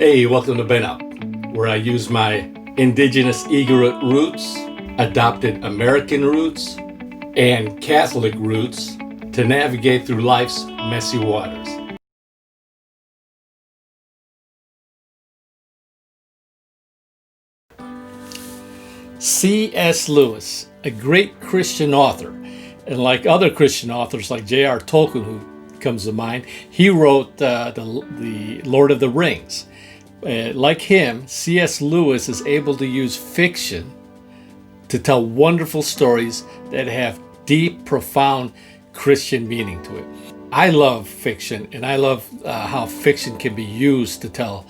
Hey, welcome to BenUp, where I use my indigenous Igorot roots, adopted American roots, and Catholic roots to navigate through life's messy waters. C.S. Lewis, a great Christian author, and like other Christian authors like J.R. Tolkien, who comes to mind, he wrote the Lord of the Rings. Like him, C.S. Lewis is able to use fiction to tell wonderful stories that have deep, profound Christian meaning to it. I love fiction, and I love how fiction can be used to tell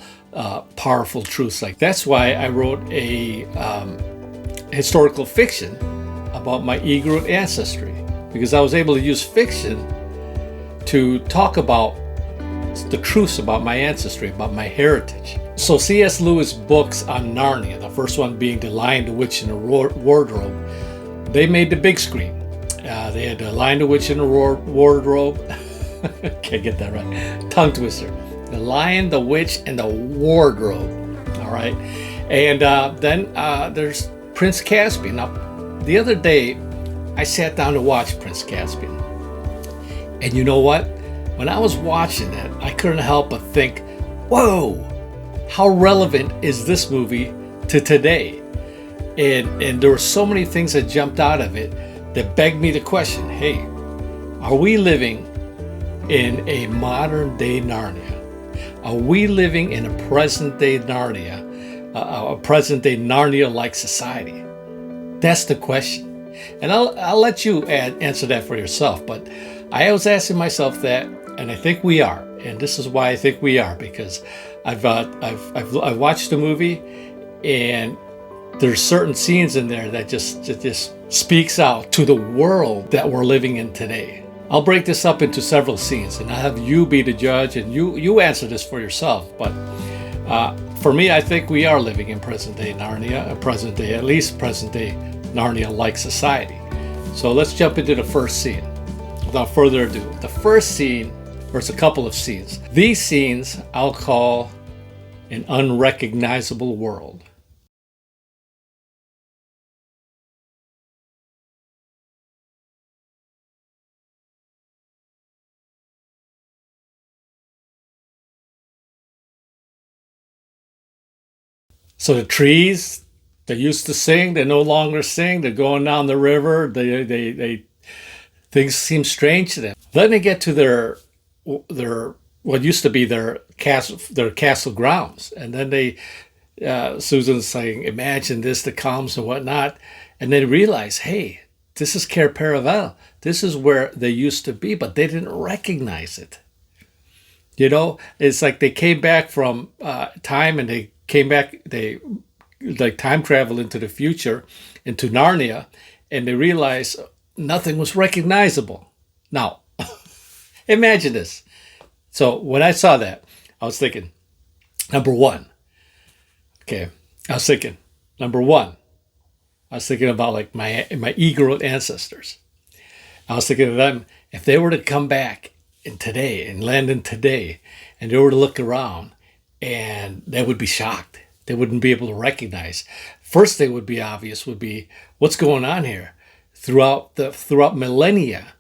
powerful truths. Like that's why I wrote a historical fiction about my Igorot ancestry, because I was able to use fiction to talk about the truths about my ancestry, about my heritage. So C.S. Lewis' books on Narnia, the first one being The Lion, the Witch, and the Wardrobe, they made the big screen. They had The Lion, the Witch, and the Wardrobe. Can't get that right. Tongue twister. The Lion, the Witch, and the Wardrobe. All right. And then there's Prince Caspian. Now, the other day, I sat down to watch Prince Caspian. And you know what? When I was watching that, I couldn't help but think, whoa, how relevant is this movie to today? And there were so many things that jumped out of it that begged me the question, hey, are we living in a modern day Narnia? Are we living in a present day Narnia, a present day Narnia-like society? That's the question. And I'll let you answer that for yourself, but I was asking myself that, and I think we are, and this is why I think we are, because I've watched the movie, and there's certain scenes in there that just speaks out to the world that we're living in today. I'll break this up into several scenes, and I'll have you be the judge, and you answer this for yourself. But for me, I think we are living in present day Narnia, at least present day Narnia-like society. So let's jump into the first scene. Without further ado, the first scene, or it's a couple of scenes. These scenes I'll call an unrecognizable world. So the trees, they used to sing, they no longer sing. They're going down the river. They things seem strange to them. Then they get to their what used to be their castle grounds, and then Susan's saying, "Imagine this, the columns and whatnot," and they realize, "Hey, this is Cair Paravel. This is where they used to be," but they didn't recognize it. You know, it's like they came back from time, and they came back. They like time travel into the future, into Narnia, and they realized nothing was recognizable. Now, imagine this. So when I saw that, I was thinking, number one, I was thinking about like my Igorot ancestors. I was thinking of them, if they were to come back in today and land in today, and they were to look around, and they would be shocked. They wouldn't be able to recognize. First thing would be obvious would be, what's going on here? Throughout millennia,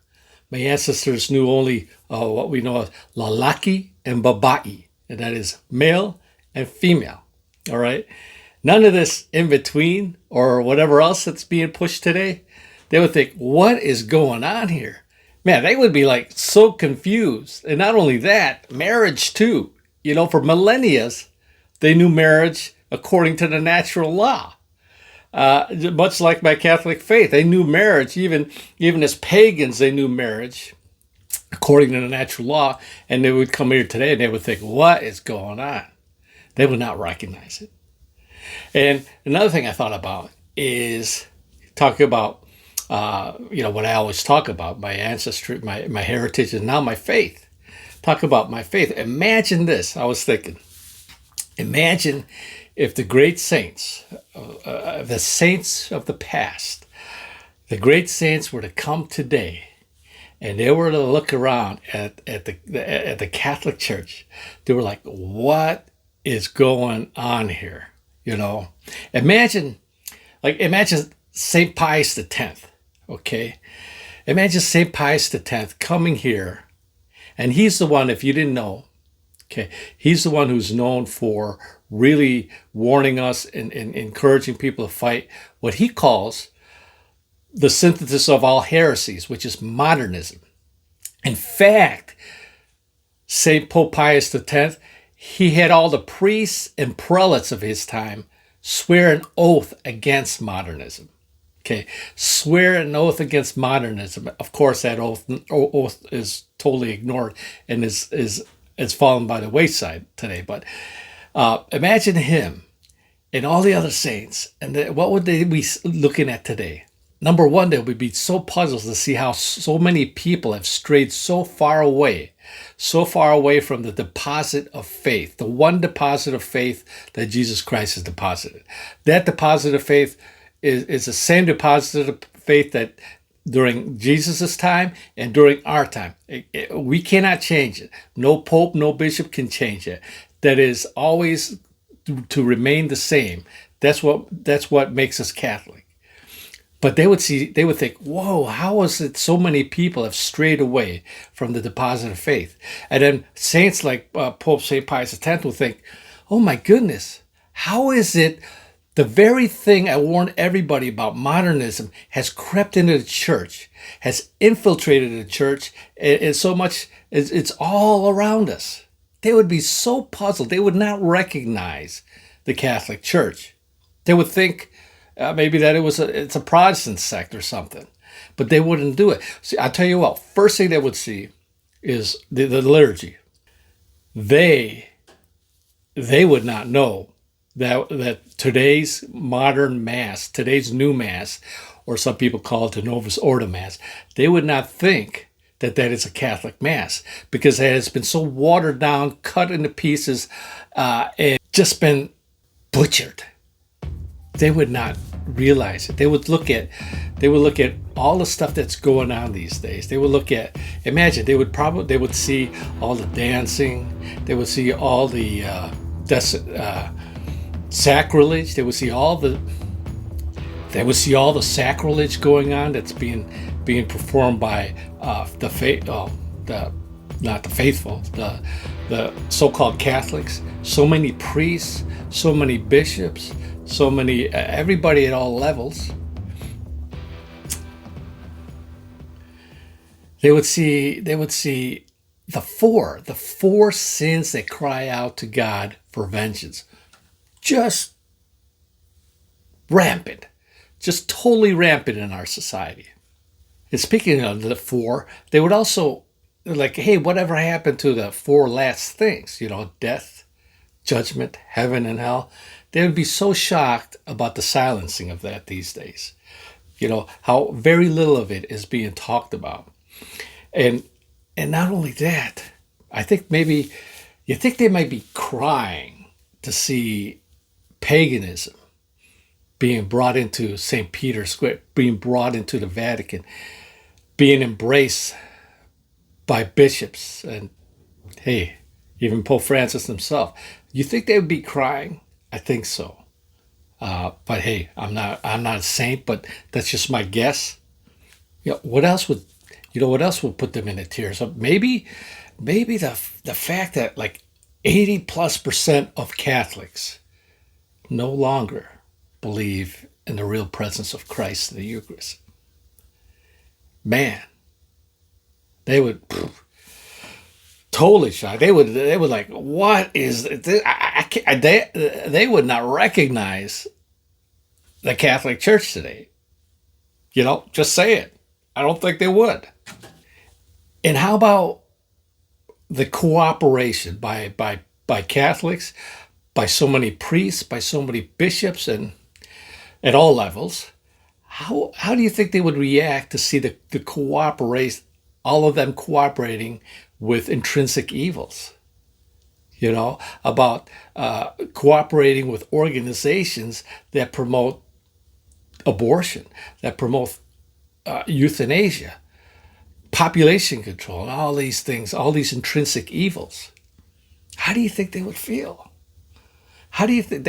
my ancestors knew only what we know as lalaki and baba'i, and that is male and female. All right, none of this in between or whatever else that's being pushed today. They would think, what is going on here? Man, they would be like so confused. And not only that, marriage too. You know, for millennia, they knew marriage according to the natural law. Much like my Catholic faith, they knew marriage, even as pagans, they knew marriage according to the natural law. And they would come here today and they would think, what is going on? They would not recognize it. And another thing I thought about is talking about, what I always talk about, my ancestry, my heritage, and now my faith. Talk about my faith. Imagine this. I was thinking, imagine if the great saints, the saints of the past, the great saints were to come today, and they were to look around at the Catholic Church. They were like, what is going on here? You know, imagine, imagine St. Pius the Tenth. Okay, imagine St. Pius the Tenth coming here, and he's the one. If you didn't know, okay, he's the one who's known for really warning us and encouraging people to fight what he calls the synthesis of all heresies, which is modernism. In fact, St. Pope Pius X, he had all the priests and prelates of his time swear an oath against modernism. Okay, swear an oath against modernism. Of course, that oath is totally ignored and is fallen by the wayside today. But imagine him and all the other saints, and what would they be looking at today? Number one, they would be so puzzled to see how so many people have strayed so far away from the deposit of faith, the one deposit of faith that Jesus Christ has deposited. That deposit of faith is the same deposit of faith that during Jesus' time and during our time. We cannot change it. No pope, no bishop can change it. That is always to remain the same. That's what makes us Catholic. But they would think, whoa, how is it so many people have strayed away from the deposit of faith? And then saints like Pope St. Pius X will think, oh my goodness, how is it the very thing I warned everybody about, modernism, has crept into the church, has infiltrated the church, and so much, it's all around us. They would be so puzzled. They would not recognize the Catholic Church. They would think, maybe that it's a Protestant sect or something, but they wouldn't do it. See, I'll tell you what, first thing they would see is the liturgy. They would not know that today's modern Mass, today's new Mass, or some people call it the Novus Ordo Mass, they would not think that is a Catholic Mass because it has been so watered down, cut into pieces, and just been butchered. They would not realize it. They would look at all the stuff that's going on these days. They would look at, imagine, they would see all the dancing. They would see all the sacrilege. They would see all the sacrilege going on that's being performed by not the faithful, the so-called Catholics. So many priests, so many bishops, so many, everybody at all levels. They would see the four sins that cry out to God for vengeance. Just rampant, just totally rampant in our society. And speaking of the four, they would also like, hey, whatever happened to the four last things? Death, judgment, heaven, and hell. They would be so shocked about the silencing of that these days. How very little of it is being talked about. And not only that, I think maybe you think they might be crying to see paganism being brought into St. Peter's Square, being brought into the Vatican, being embraced by bishops and, hey, even Pope Francis himself. You think they would be crying? I think so. But hey, I'm not a saint, but that's just my guess. What else would put them into tears? Maybe the fact that like 80+% of Catholics no longer believe in the real presence of Christ in the Eucharist. Man, they would totally shocked. They would like, what is this? They would not recognize the Catholic Church today. Just say it. I don't think they would. And how about the cooperation by Catholics, by so many priests, by so many bishops, and at all levels? How do you think they would react to see the cooperation, all of them cooperating with intrinsic evils? About cooperating with organizations that promote abortion, that promote euthanasia, population control, and all these things, all these intrinsic evils. How do you think they would feel? How do you think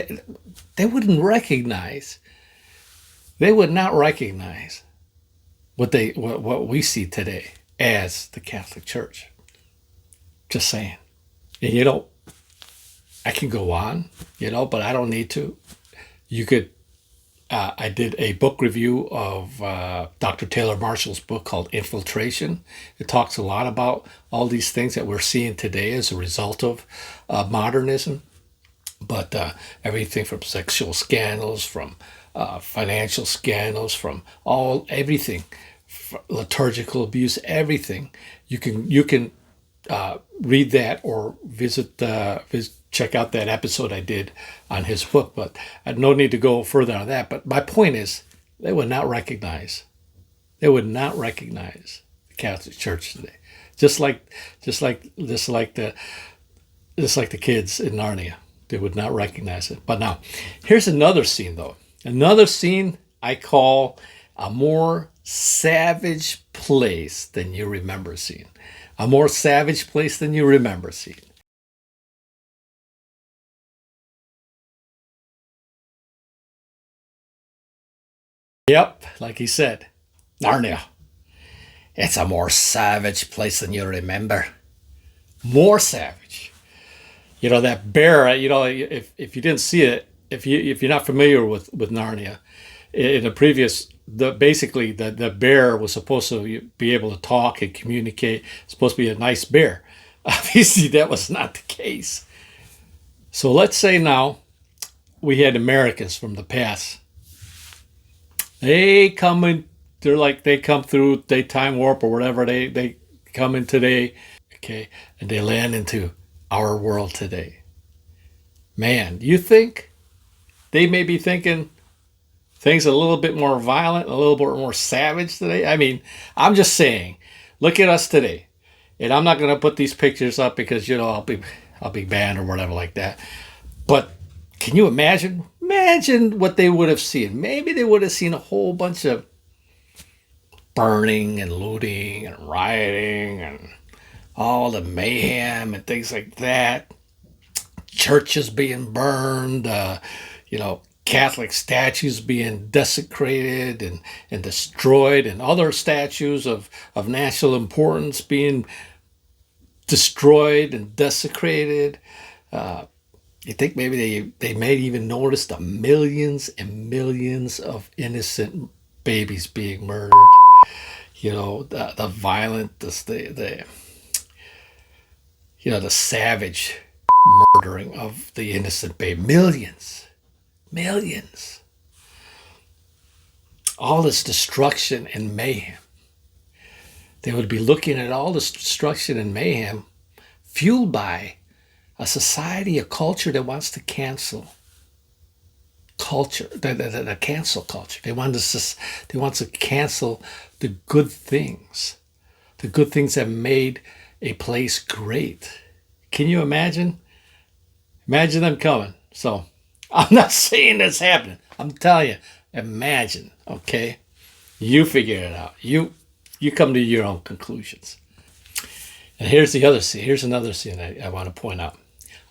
they wouldn't recognize? They would not recognize what we see today as the Catholic Church. Just saying. And I can go on, but I don't need to. You could. I did a book review of Dr. Taylor Marshall's book called Infiltration. It talks a lot about all these things that we're seeing today as a result of modernism. But everything from sexual scandals, from financial scandals, from everything, liturgical abuse, everything. You can read that or check out that episode I did on his book. But I no need to go further on that. But my point is, they would not recognize. They would not recognize the Catholic Church today, just like the kids in Narnia. They would not recognize it. But now, here's another scene, though. Another scene I call a more savage place than you remember seeing. A more savage place than you remember seeing. Yep, like he said, Narnia. It's a more savage place than you remember. More savage. That bear, if you didn't see it, if you're not familiar with Narnia, in the previous, basically the bear was supposed to be able to talk and communicate. It's supposed to be a nice bear. Obviously, that was not the case. So let's say now we had Americans from the past. They come in. They come through time warp or whatever. They come in today, okay, and they land into our world today. Man, you think they may be thinking things a little bit more violent, a little bit more savage today? I mean, I'm just saying, look at us today. And I'm not going to put these pictures up because, I'll be banned or whatever like that. But can you imagine? Imagine what they would have seen. Maybe they would have seen a whole bunch of burning and looting and rioting and all the mayhem and things like that. Churches being burned, Catholic statues being desecrated and destroyed, and other statues of national importance being destroyed and desecrated. You think maybe they may even notice the millions and millions of innocent babies being murdered. The violent, the savage murdering of the innocent baby. Millions. All this destruction and mayhem. They would be looking at all this destruction and mayhem fueled by a society, a culture that wants to cancel culture, the cancel culture. They want to cancel the good things that made a place great. Can you imagine? Imagine them coming. So I'm not saying that's happening. I'm telling you, imagine, okay? You figure it out. You come to your own conclusions. And here's the other scene. Here's another scene I want to point out.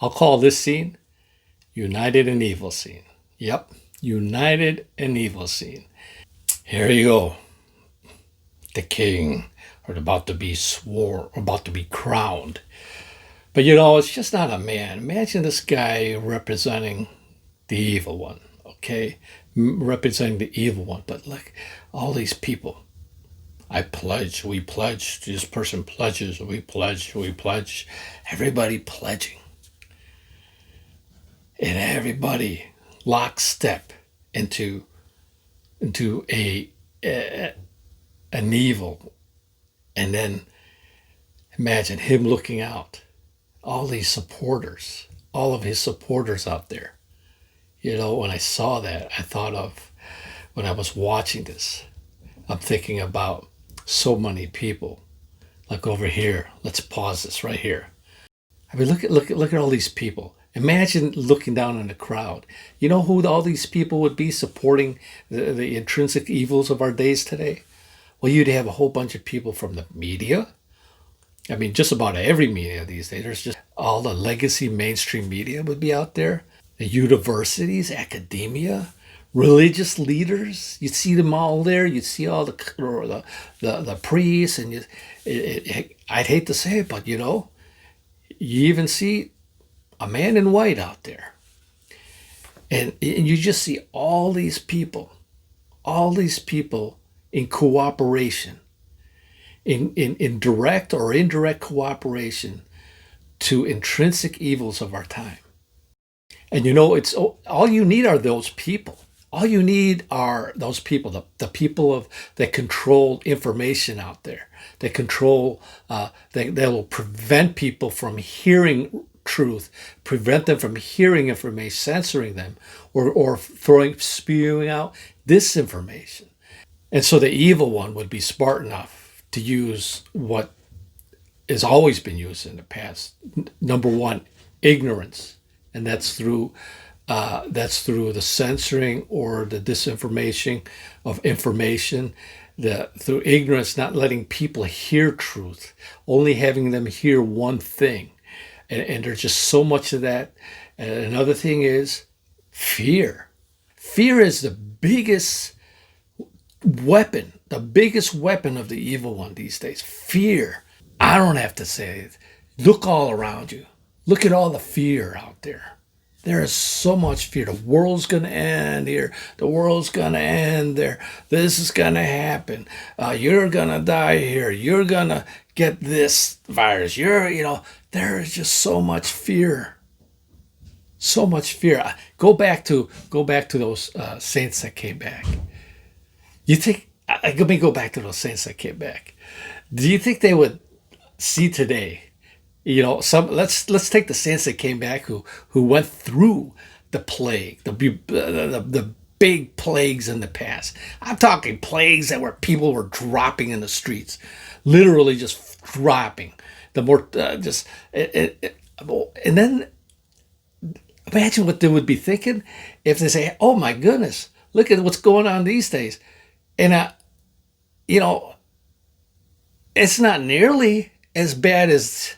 I'll call this scene United and Evil scene. Yep, United and Evil scene. Here you go. The king are about to be crowned. But it's just not a man. Imagine this guy representing the evil one, okay? Representing the evil one. But look, all these people. I pledge, we pledge, this person pledges, we pledge. Everybody pledging. And everybody lockstep into an evil. And then imagine him looking out. All these supporters, all of his supporters out there. When I saw that, I thought of when I was watching this, I'm thinking about so many people. Like over here, let's pause this right here. I mean, look at all these people. Imagine looking down on the crowd. You know who all these people would be supporting the intrinsic evils of our days today? Well, you'd have a whole bunch of people from the media. I mean, just about every media these days. There's just all the legacy mainstream media would be out there. universities, academia, religious leaders. You see them all there. You see all the priests, and I'd hate to say it, but you even see a man in white out there, and you just see all these people in cooperation, in direct or indirect cooperation to intrinsic evils of our time. And it's all you need are those people. All you need are those people, the people that control information out there, that control, that will prevent people from hearing truth, prevent them from hearing information, censoring them, or spewing out disinformation. And so the evil one would be smart enough to use what has always been used in the past. Number one, ignorance, and that's through the censoring or the disinformation of information. Through ignorance, not letting people hear truth, only having them hear one thing, and there's just so much of that. And another thing is fear. Fear is the biggest weapon of the evil one these days. Fear. I don't have to say it. Look all around you. Look at all the fear out there. There is so much fear. The world's going to end here. The world's going to end there. This is going to happen. You're going to die here. You're going to get this virus. There is just so much fear. So much fear. Go back to those saints that came back. You think? Let me go back to those saints that came back. Do you think they would see today? Let's take the saints that came back who went through the plague, the big plagues in the past. I'm talking plagues where people were dropping in the streets, literally just dropping. The more and then imagine what they would be thinking if they say, "Oh my goodness, look at what's going on these days," and it's not nearly as bad as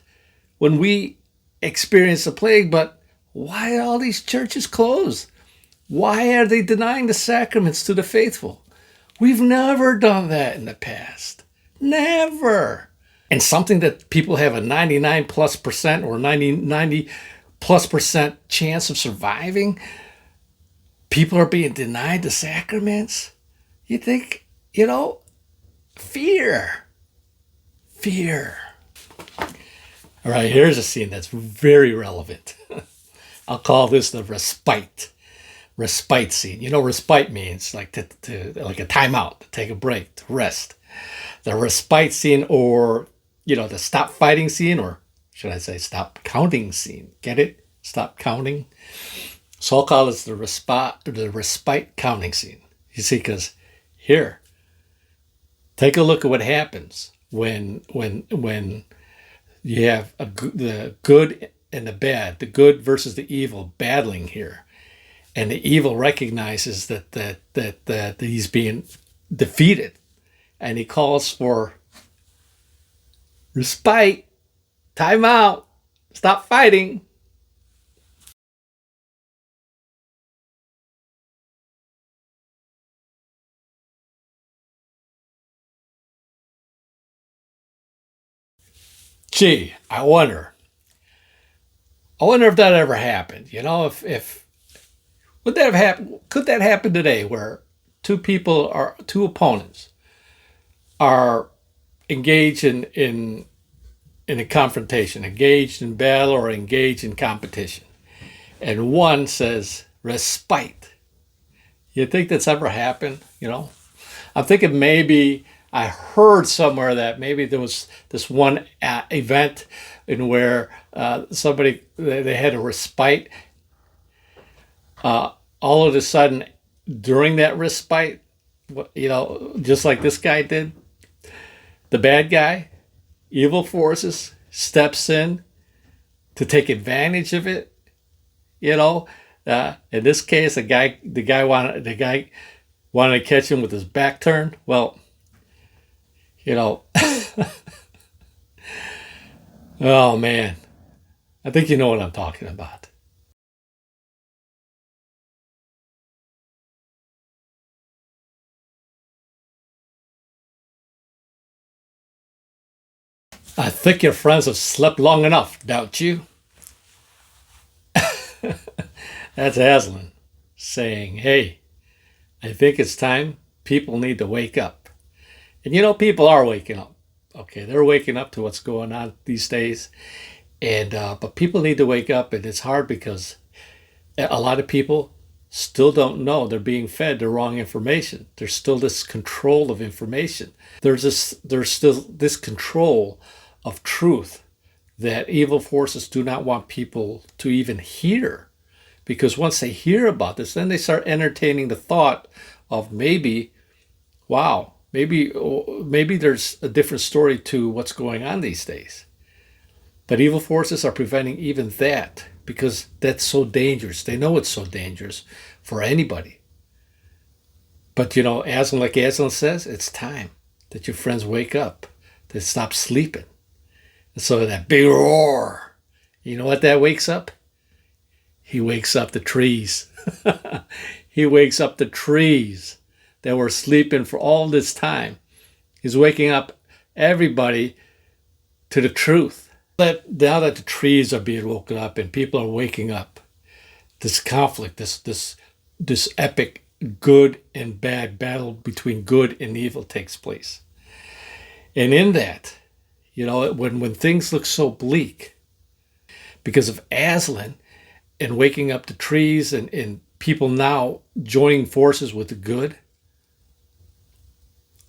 when we experienced the plague, but why are all these churches closed? Why are they denying the sacraments to the faithful? We've never done that in the past. Never. And something that people have a 99+% or 90+% chance of surviving, people are being denied the sacraments. You think, fear. Fear. All right, here's a scene that's very relevant. I'll call this the respite scene. Respite means like to like a timeout, to take a break, to rest. The respite scene, or the stop fighting scene, or should I say stop counting scene? Get it? Stop counting. So I'll call this the respite counting scene. You see, because here, take a look at what happens when you have the good and the bad, the good versus the evil battling here, and the evil recognizes that he's being defeated, and he calls for respite, time out, stop fighting. Gee, I wonder if that ever happened. If would that have happened? Could that happen today, where two opponents are engaged in a confrontation, engaged in battle, or engaged in competition, and one says respite? You think that's ever happened? I'm thinking maybe I heard somewhere that maybe there was this one event in where somebody, they had a respite. All of a sudden, during that respite, just like this guy did, the bad guy, evil forces, steps in to take advantage of it. In this case, the guy wanted to catch him with his back turned. Well, oh man, I think you know what I'm talking about. I think your friends have slept long enough, don't you? That's Aslan saying, hey, I think it's time people need to wake up. And people are waking up. Okay, they're waking up to what's going on these days. And but people need to wake up, and it's hard because a lot of people still don't know they're being fed the wrong information. There's still this control of information. There's still this control of truth that evil forces do not want people to even hear. Because once they hear about this, then they start entertaining the thought of maybe, wow, maybe there's a different story to what's going on these days. But evil forces are preventing even that because that's so dangerous. They know it's so dangerous for anybody. But like Aslan says, it's time that your friends wake up, that stop sleeping. And so that big roar, you know what that wakes up? He wakes up the trees. He wakes up the trees that were sleeping for all this time. He's waking up everybody to the truth. Now that the trees are being woken up and people are waking up, this conflict, this epic good and bad battle between good and evil takes place. And in that, when things look so bleak, because of Aslan and waking up the trees and people now joining forces with the good,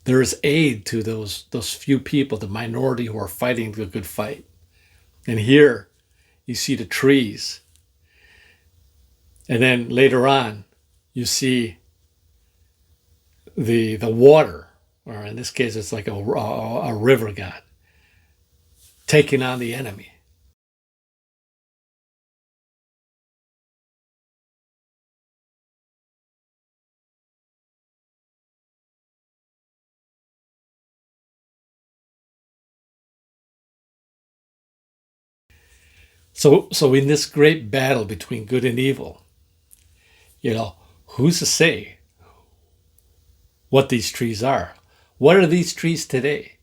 there is aid to those few people, the minority who are fighting the good fight. And here you see the trees. And then later on, you see the water, or in this case, it's like a river god, taking on the enemy. So in this great battle between good and evil, who's to say what these trees are? What are these trees today?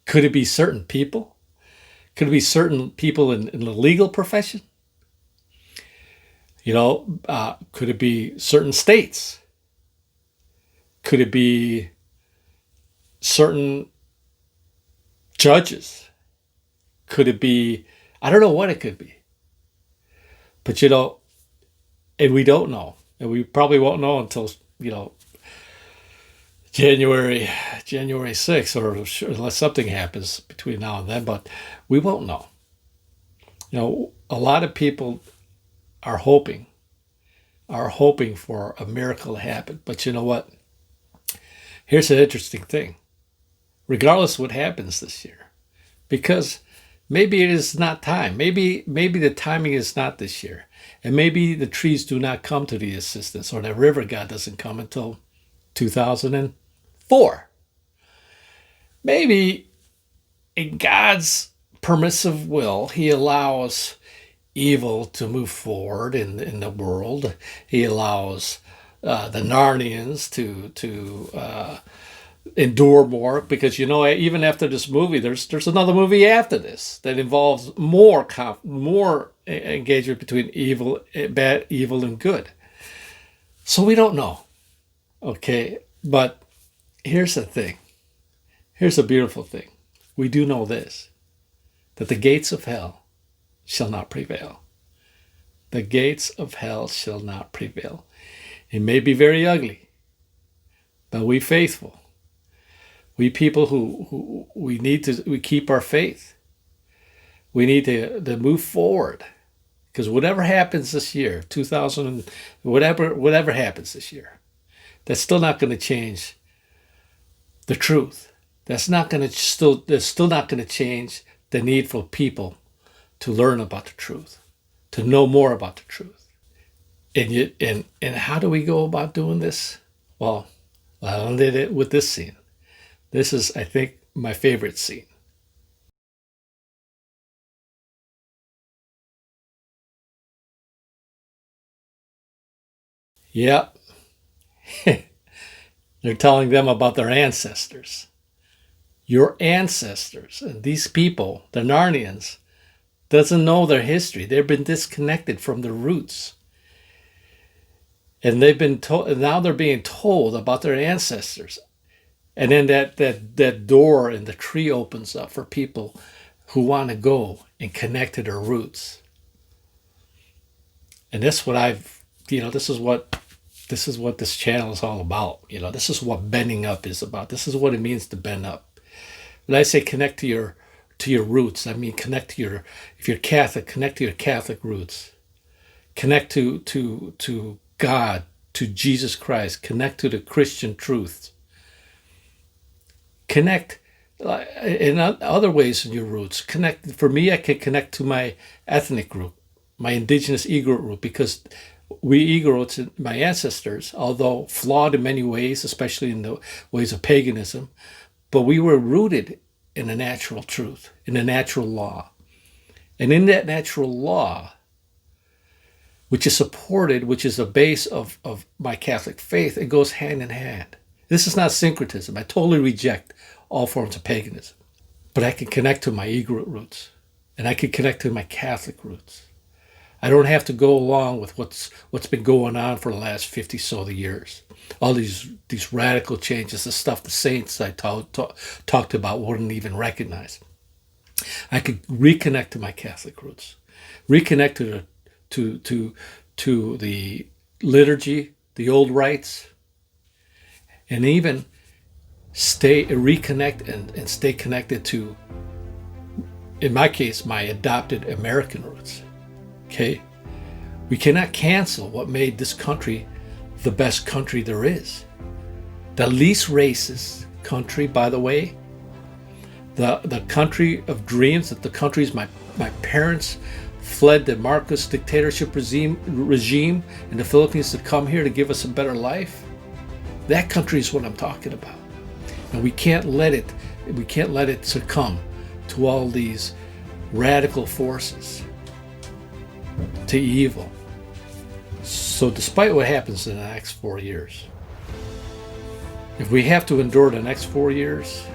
Could it be certain people? Could it be certain people in the legal profession? Could it be certain states? Could it be certain judges? Could it be, I don't know what it could be. But and we don't know. And we probably won't know until, January 6th, or unless something happens between now and then, but we won't know. A lot of people are hoping for a miracle to happen. But you know what? Here's an interesting thing. Regardless of what happens this year, because maybe it is not time. Maybe the timing is not this year. And maybe the trees do not come to the assistance, or the river god doesn't come until 2004. Maybe in God's permissive will, he allows evil to move forward in the world. He allows the Narnians to endure more, because even after this movie, there's another movie after this that involves more engagement between evil and good. So we don't know, okay? But here's the thing. Here's a beautiful thing. We do know this, that the gates of hell shall not prevail. The gates of hell shall not prevail. It may be very ugly, but we faithful. We people who we keep our faith. We need to move forward, because whatever happens this year, whatever happens this year, that's still not going to change the truth. That's still not going to change the need for people to learn about the truth, to know more about the truth. And how do we go about doing this? Well, I ended it with this scene. This is, I think, my favorite scene. Yep. They're telling them about their ancestors. Your ancestors and these people, the Narnians, doesn't know their history. They've been disconnected from their roots. And they've been told, now they're being told about their ancestors. And then that door in the tree opens up for people who want to go and connect to their roots. And that's what this is what this channel is all about. This is what BenUp is about. This is what it means to BenUp. When I say connect to your roots, I mean connect to if you're Catholic, connect to your Catholic roots. Connect to God, to Jesus Christ. Connect to the Christian truth. Connect in other ways in your roots. For me, I can connect to my ethnic group, my indigenous Igorot group, because we Igorots, my ancestors, although flawed in many ways, especially in the ways of paganism, but we were rooted in a natural truth, in a natural law. And in that natural law, which is the base of my Catholic faith, it goes hand in hand. This is not syncretism. I totally reject all forms of paganism. But I can connect to my Igorot roots, and I can connect to my Catholic roots. I don't have to go along with what's been going on for the last 50 so the years. All these radical changes, the stuff the saints I talked about wouldn't even recognize. I could reconnect to my Catholic roots, reconnect to the liturgy, the old rites, and even reconnect and stay connected to, in my case, my adopted American roots. Okay? We cannot cancel what made this country the best country there is. The least racist country, by the way. The country of dreams, that the countries my parents fled the Marcos dictatorship regime in the Philippines to come here to give us a better life. That country is what I'm talking about. And we can't let it succumb to all these radical forces, to evil. So despite what happens in the next 4 years, if we have to endure the next 4 years,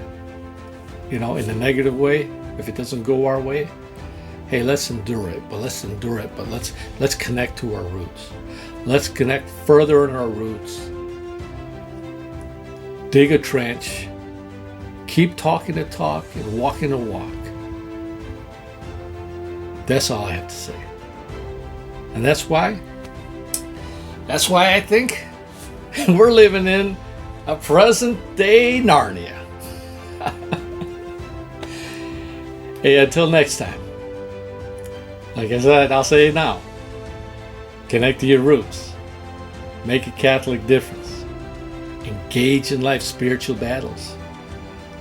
in a negative way, if it doesn't go our way, hey, let's endure it. But let's connect to our roots. Let's connect further in our roots. Dig a trench. Keep talking the talk and walking the walk. That's all I have to say. And that's why I think we're living in a present-day Narnia. Hey, until next time. Like I said, I'll say it now. Connect to your roots. Make a Catholic difference. Engage in life's spiritual battles.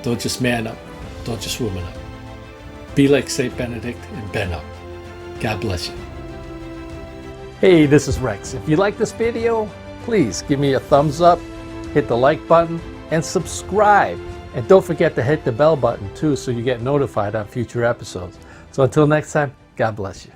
Don't just man up. Don't just woman up. Be like St. Benedict and BenUp. God bless you. Hey, this is Rex. If you like this video, please give me a thumbs up, hit the like button, and subscribe. And don't forget to hit the bell button too so you get notified on future episodes. So until next time, God bless you.